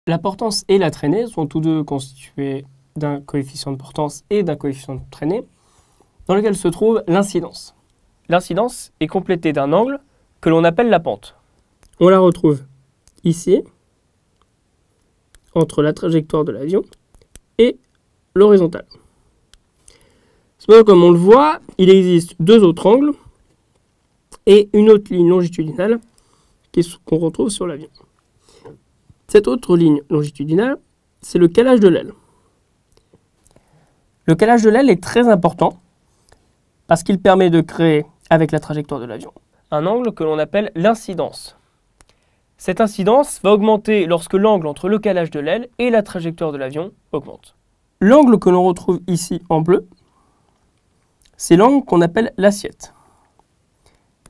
La portance et la traînée sont tous deux constitués d'un coefficient de portance et d'un coefficient de traînée, dans lequel se trouve l'incidence. L'incidence est complétée d'un angle que l'on appelle la pente. On la retrouve ici, entre la trajectoire de l'avion et l'horizontale. Cependant, comme on le voit, il existe deux autres angles et une autre ligne longitudinale qu'on retrouve sur l'avion. Cette autre ligne longitudinale, c'est le calage de l'aile. Le calage de l'aile est très important parce qu'il permet de créer, avec la trajectoire de l'avion, un angle que l'on appelle l'incidence. Cette incidence va augmenter lorsque l'angle entre le calage de l'aile et la trajectoire de l'avion augmente. L'angle que l'on retrouve ici en bleu, c'est l'angle qu'on appelle l'assiette.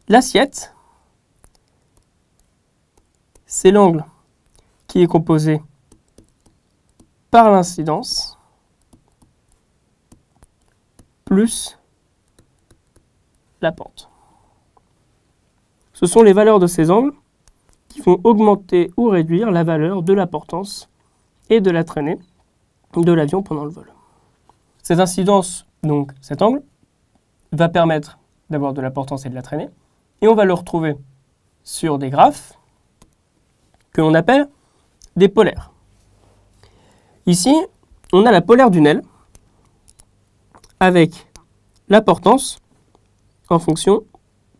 L'assiette, c'est l'angle qui est composé par l'incidence plus la pente. Ce sont les valeurs de ces angles qui vont augmenter ou réduire la valeur de la portance et de la traînée de l'avion pendant le vol. Cette incidence, donc cet angle, va permettre d'avoir de la portance et de la traînée, et on va le retrouver sur des graphes que l'on appelle des polaires. Ici, on a la polaire d'une aile avec la portance en fonction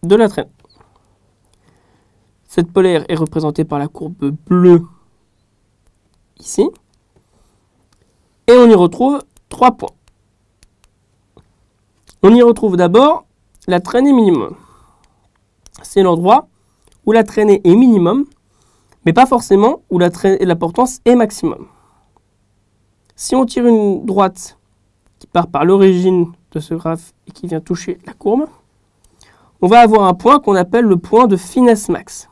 de la traînée. Cette polaire est représentée par la courbe bleue ici. Et on y retrouve 3 points. On y retrouve d'abord la traînée minimum. C'est l'endroit où la traînée est minimum, mais pas forcément où la portance est maximum. Si on tire une droite qui part par l'origine de ce graphe et qui vient toucher la courbe, on va avoir un point qu'on appelle le point de finesse max.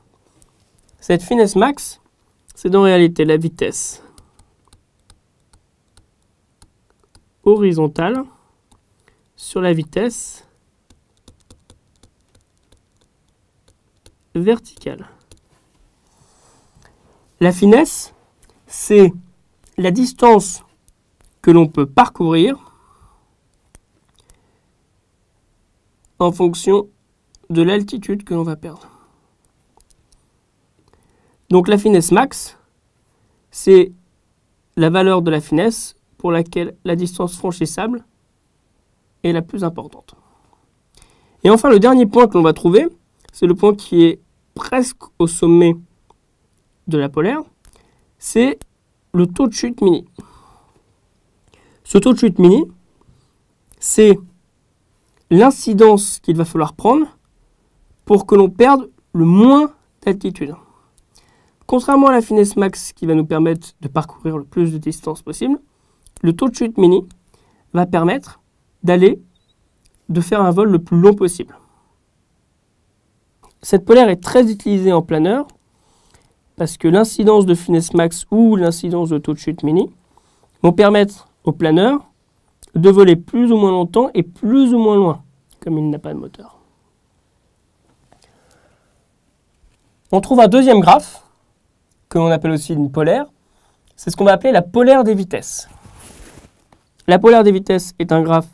Cette finesse max, c'est en réalité la vitesse horizontale sur la vitesse verticale. La finesse, c'est la distance que l'on peut parcourir en fonction de l'altitude que l'on va perdre. Donc la finesse max, c'est la valeur de la finesse pour laquelle la distance franchissable est la plus importante. Et enfin, le dernier point que l'on va trouver, c'est le point qui est presque au sommet de la polaire, c'est le taux de chute mini. Ce taux de chute mini, c'est l'incidence qu'il va falloir prendre pour que l'on perde le moins d'altitude. Contrairement à la finesse max qui va nous permettre de parcourir le plus de distance possible, le taux de chute mini va permettre de faire un vol le plus long possible. Cette polaire est très utilisée en planeur parce que l'incidence de finesse max ou l'incidence de taux de chute mini vont permettre au planeur de voler plus ou moins longtemps et plus ou moins loin, comme il n'a pas de moteur. On trouve un deuxième graphe, que l'on appelle aussi une polaire, c'est ce qu'on va appeler la polaire des vitesses. La polaire des vitesses est un graphe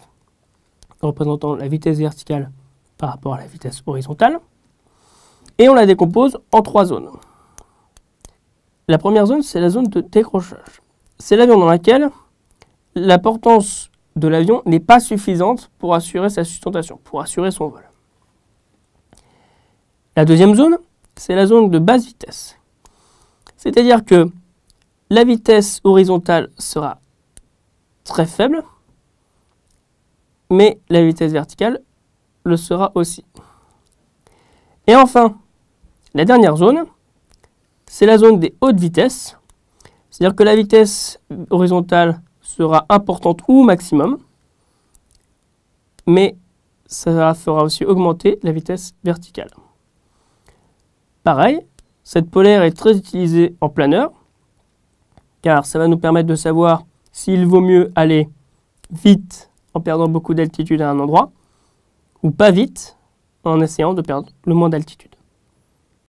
représentant la vitesse verticale par rapport à la vitesse horizontale, et on la décompose en 3 zones. La première zone, c'est la zone de décrochage. C'est l'avion dans laquelle la portance de l'avion n'est pas suffisante pour assurer sa sustentation, pour assurer son vol. La deuxième zone, c'est la zone de basse vitesse. C'est-à-dire que la vitesse horizontale sera très faible, mais la vitesse verticale le sera aussi. Et enfin, la dernière zone, c'est la zone des hautes vitesses. C'est-à-dire que la vitesse horizontale sera importante ou maximum, mais ça fera aussi augmenter la vitesse verticale. Pareil, cette polaire est très utilisée en planeur, car ça va nous permettre de savoir s'il vaut mieux aller vite en perdant beaucoup d'altitude à un endroit, ou pas vite en essayant de perdre le moins d'altitude.